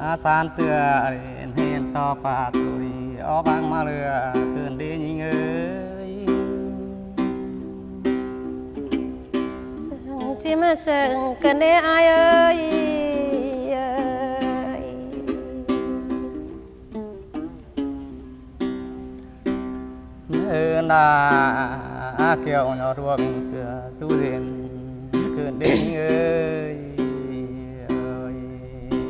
อาสารเตือเห็นต่อป่าตุยออบางมาเรือคืนดียิงเอ้ยจิมาเสิงกันได้อายเอ้ยนาเกี่ยวยอดรัวเป็นเสือสู้เด่นคืนดียิงเอ้ย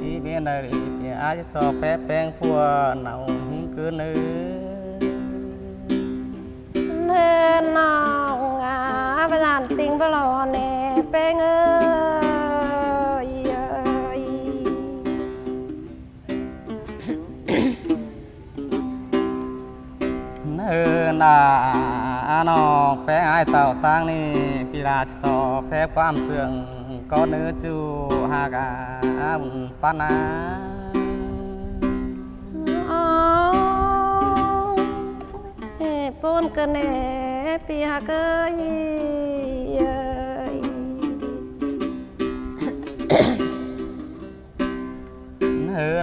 อีเมียนอะไรเปียอาจะสอบแพ้แป้งพัวหนาวหิ้งคืนเอ้ยเนินนองประดานติงบลอเน่เป้งเอ้ยนาน้องแพ้ไอเต่าตั้งนี่ปีราสอบแพ้ความเสื่องก็เนื้อจูหากาปานาปูนกันเน่ปีหากเอ้ย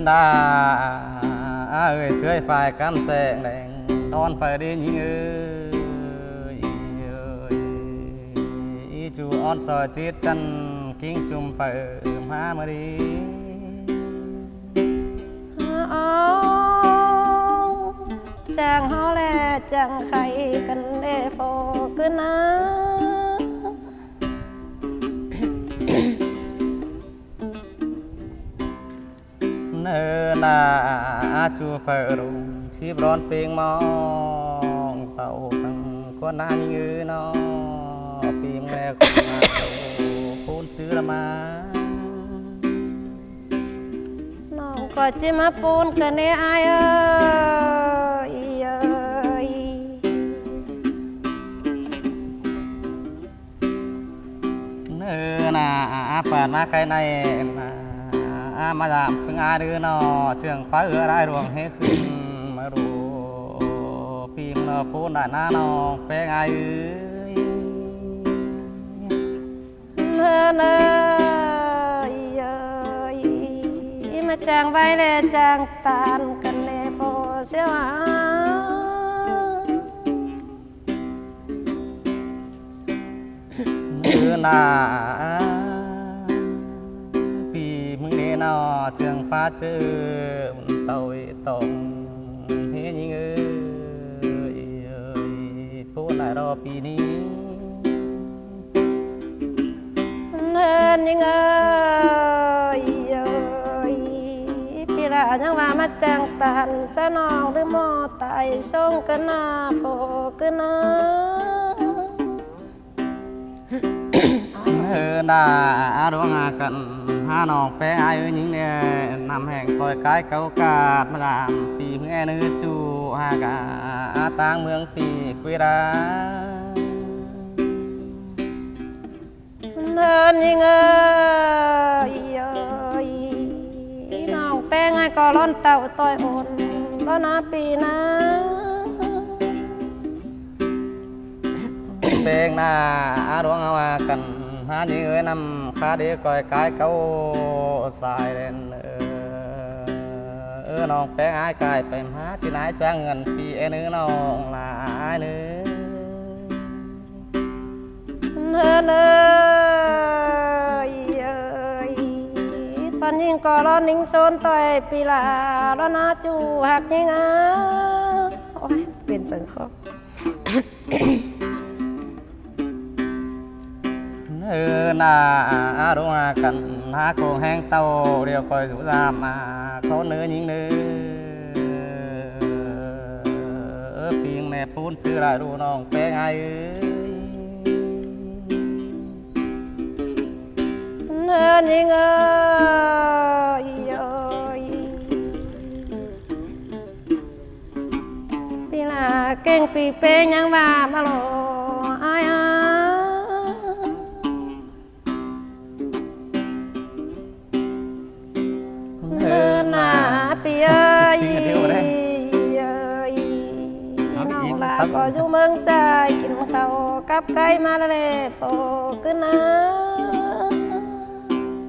นาเอ้ยเสื้อฝ่ายกำแสงแดงนอนไฟดียิงเอ้ยอีจูออนซอยจิตจันกิ้งจุ่มไฟมาเมื่อดีจางเฮาแลจางไข่กันเด้โฟกันนะนาจูไฟรุ่งชีบร้อนเปียงมองเศร้าสังคนนายิงเอ้ยน้อปีมแม่คนมาพูนซื้อละมาน้องก็จะมาปูนกันเน่อายเอ้ยนาปานาใครในมาดามพึ่งอาดื้อนอเชื่องฟ้าได้รวงให้ขึ้นมารูปีมนอพูนได้หน้านองแป้งไอเอ้ยมาจางไว้แลจางตานกันเน่โฟเสียวนาปีมึงเนนอเชื่องฟ้าเจอเต่าตรงเฮียยิงเอ้ยพูนได้รอปีนี้เนินยังเอ้ยพี่ละยังว่ามาจางตานสนองหรือหมอไตส่งกันนาโฟกันนะนาดวงกันหาน้องแป้งไอ้ยิงเนี่ยนำแห่งคอยกายเก่ากาดมาดามปีเมื่อเนื้อจูหากาต่างเมืองปีกุยดาเดินยังเอ้ยน้องแป้งไอ้ก็ร้อนเต่าต่อยอ่อนร้อนนาปีนะแป้งนาดวงเอากันหายิงเอ้ยนำขาเดียคอยกายเก่าสายเล่นน้องแป้งไอ้กายไปหาที่ไหนจ้างเงินปีเนื้อน้องลายเนื้อตอนยิงก็ร้อนนิ่งโซนต่อยปีลาร้อนนาจูหักยิงโอ้ยเป็นสังเคราะห์นาดวงกันหาโคงแห้งเต้าเรียวคอยสุดามาเขาเนื้อยิงเนื้อเพียงแม่ปูนซื้อได้ดูน้องแป้งไอ้เนินยิงเอ้ยปีลาเก่งปีเป้งยังว่ามาหลออายนาปีเอ้ยน้องลาก็อยู่เมืองชายกินข้าวกับไก่มาเลยโฟขึ้นนะ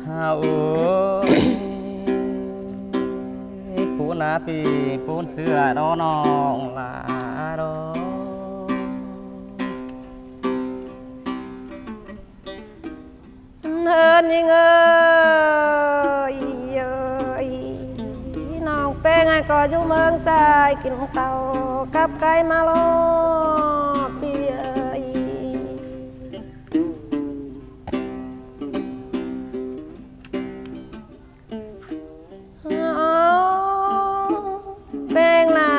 ฮาโอ ปีปูนเสื้อดอน้องลาดอเฮินยิงเอ้ยเอ้ยน้องแป้งไอ้ก็อยู่เมืองสายกินข้าวกับไก่มาลอปีเอ้ยแป้งล่ะ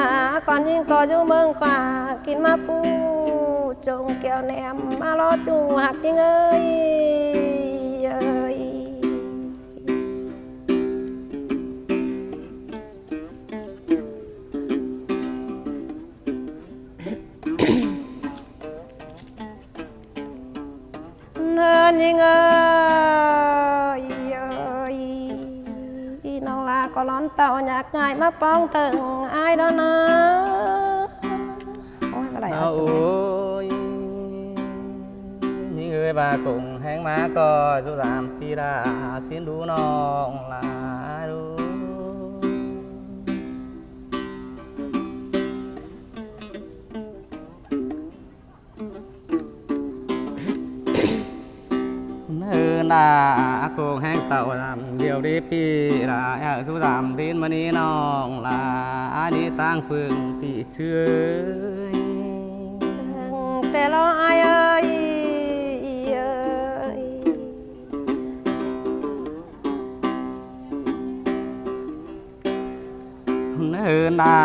ก่อนยิงก็อยู่เมืองขวากินมาปูจงแก้วแหนมมารอจูหักยิงเอ้ยเอ้ยเนินยิงเอ้ยเอ้ยน้องลาก็ร้อนเต่าอยากง่ายมาป้องตึงไอ้ดอนะโอ้ยอะไร เอา เอาจุ๊ โอ้ยนี่เอ้ยบาcùng hẹn má co dù giảm pi ra xin đu nong là đu นาโกงแห้งเต่าลำเดียวดีปีลาอยากสู้ดำดินมานี้น้องลาอันนี้ตั้งฝึงปีเชื่อ แต่เราอายเอ้ยเอ้ย เนื้อนา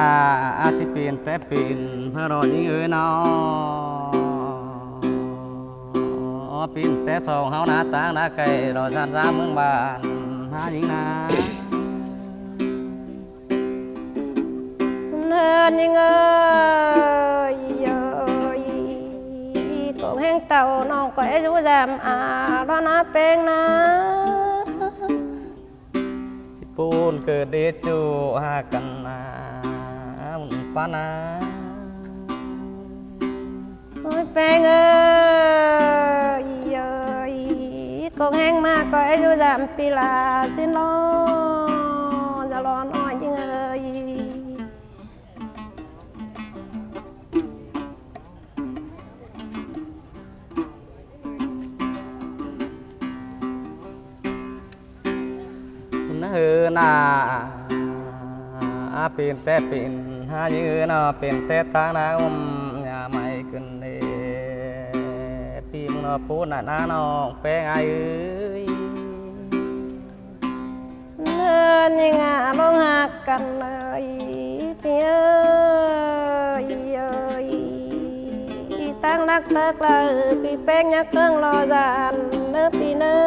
อาจจะเปลี่ยนแต่เปลี่ยนเพื่อรอยิ่งเอ้ยน้องเปลี่ยนแต่สองเฮาหน้าต่างหน้าไก่รอชันสามเมืองบ้านหายิ่งนา เนินยิงเอ้ยเอ้ยกงแห้งเต่าน้องก็อายุจำร้อนน้าเป็นนะ สิปูนเกิดเดจูหากันนาปานา โอ้ยเป็นเอ้ยเอ้ยกงแห้งมากก็อายุจำปีลาสินล้อจะร้อนอ้อยยิงเอ้ย เนื้อนาเป็นแต่เป็นหาเยือนเป็นแต่ทางนาอย่าไม่ขึ้นเดปีมึงพูดน้าน้องแป้งไอ้เอ้ย เนินยังลงหักกันเลยพี่เอ้ยเอ้ยตั้งรักเลิกเลยพี่แป้งยักเครื่องรอจานเนื้อพี่เนื้อ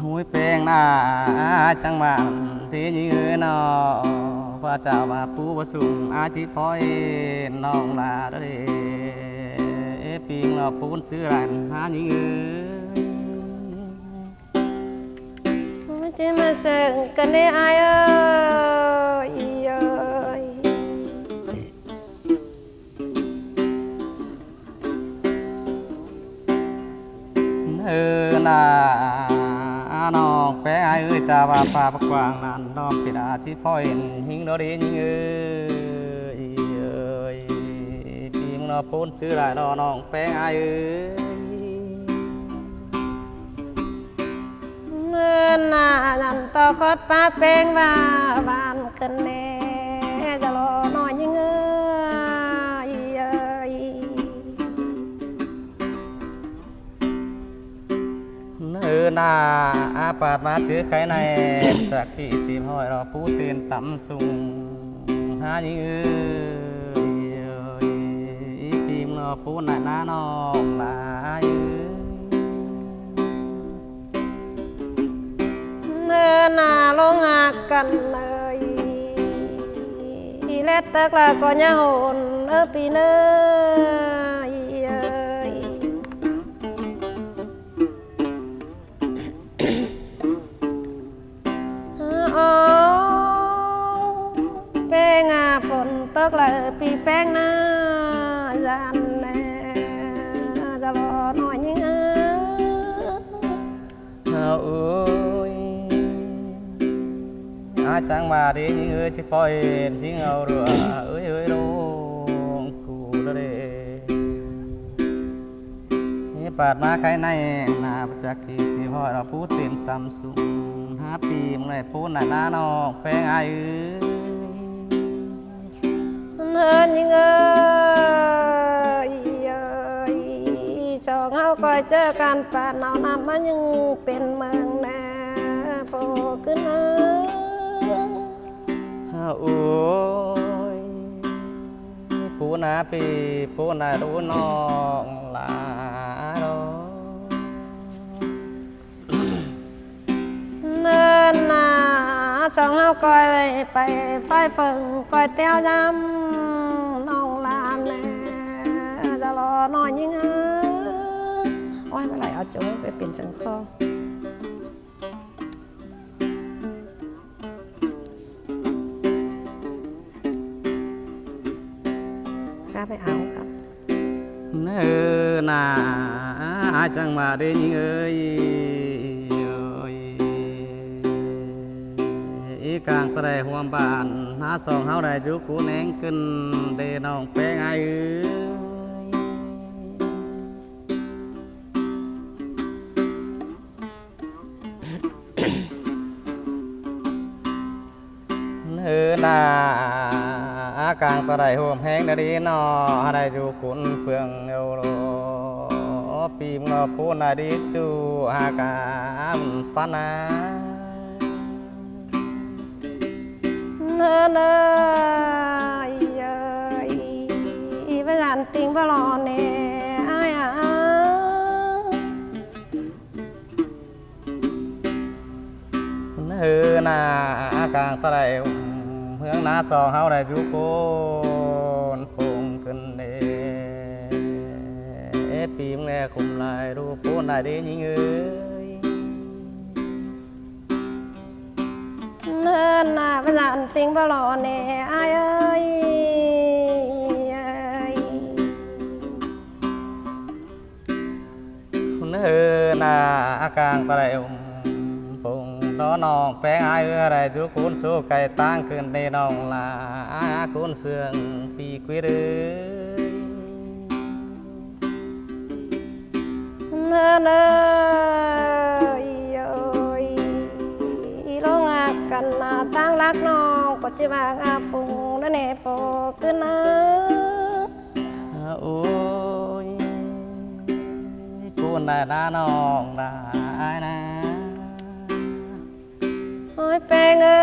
ห้วยแป้งหน้าจังมันที่ยืนอพระเจ้ามาปูประสุมอาชีพอยน้องลาเด้ปีงเราปูนซื้อรันหายืน ไม่จะมาเสิ่งกันได้อายเอ้ยเอ้ย นาน้องแป้ไอ้เอ้ยจะว่าป่าประกวางนั่นน้องปิดอาชีพอยหิงโดดียิงเอ้ยปีงเราปูนซื้อรันน้องแป้ไอ้เอ้ย เมื่อหน้านันต่อคดป้าแป้งว่าบ้านกันแน่จะรอหน่อยยิงเอ้ยเอ้ย เนื้อนาอาปาดมาชื่อใครในจากที่สีห้อยเราผู้เตือนต่ำสูงหายิงเอ้ยปีมเราผู้หน้าน้องลายเมื่อหน้าลงหักกันเลยอีเล็ดเตกละก็ยังโหนปีเนยเอ้ย อ๋อแป้งฝนตกเลยปีแป้งหน้าจันแน่จะรอหน่อยยิ เอ้ยอาจังมาดียิงเอ้ยชิคอยยิงเอาเรือเอ้ยเอ้ยโดงกูละเด้นี่ปาดมาใครในนาประจักษ์ที่สิพ่อเราพูดเต็มตำสูง5 ปีมึงได้พูดหน้านอกแปลงไอ้เอ้ย เนินยิงเอ้ยสองเฮาคอยเจอกันป่านเอาน้ำมันยังเป็นเมืองแน่โฟขึ้นเอ้ย โอ้ยปูนาปีปูนาดูน้องลาโด เนินนาสองเฮาคอยไปไฟเฟิงคอยเตี้ยวยำน้องลานแน่จะรอหน่อยยิงเอ้ยโอ้ยเมื่อไหร่เอาโจ้ไปเป็นสังคอไปเอาครับ เนื้อนาจังมาได้ยิงเอ้ยอีกลางตะไดห่วมบ้านหาสองเฮาได้จุกูแนงขึ้นเดน้องแป้งไอ้เอ้ยเนื้อนา กลางตะไดห่วมแห้งได้ดีนอได้จุกุนเฟืองเอวโลปีมงพูนได้ดีจูหากามปานา เนินไปหลานติงไปรอเน่อ้ายเนื้อหน้ากลางตะไดเมืองนาสองเฮาได้จุโกนคงขึ้นเดปีมแลคุมลายรูปปูนได้ดียิงเอ้ย เนินไปหลานติงไปรอเน่อ้ายเอ้ย เนื้อหน้ากลางตะไดพงดอนองแป้งไอ้ได้จุกุนสู้ไก่ตั้งขึ้นในน้องลากุนเสื่องปีกุยเด้อ เนินลงอากันนาตั้งรักน้องปัจจุบันอาฟุงนั่นเอโฟขึ้นนะ โอ้ยกูได้น้าน้องได้นะ โอ้ยแป้งเอ้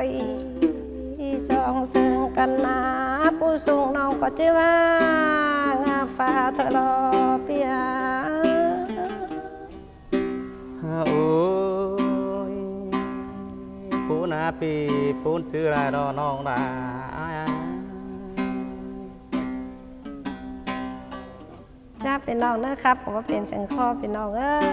ยสองเสื่องกันนาผู้สูงน้องปัจจุบันอาฟ้าเธอรอเปีย โอ้ยปูนาปีปูนชื่อไรดอน้องได้ จ้าเป็นน้องนะครับผมว่าเป็นเสียงคอเป็นน้องเอ้ย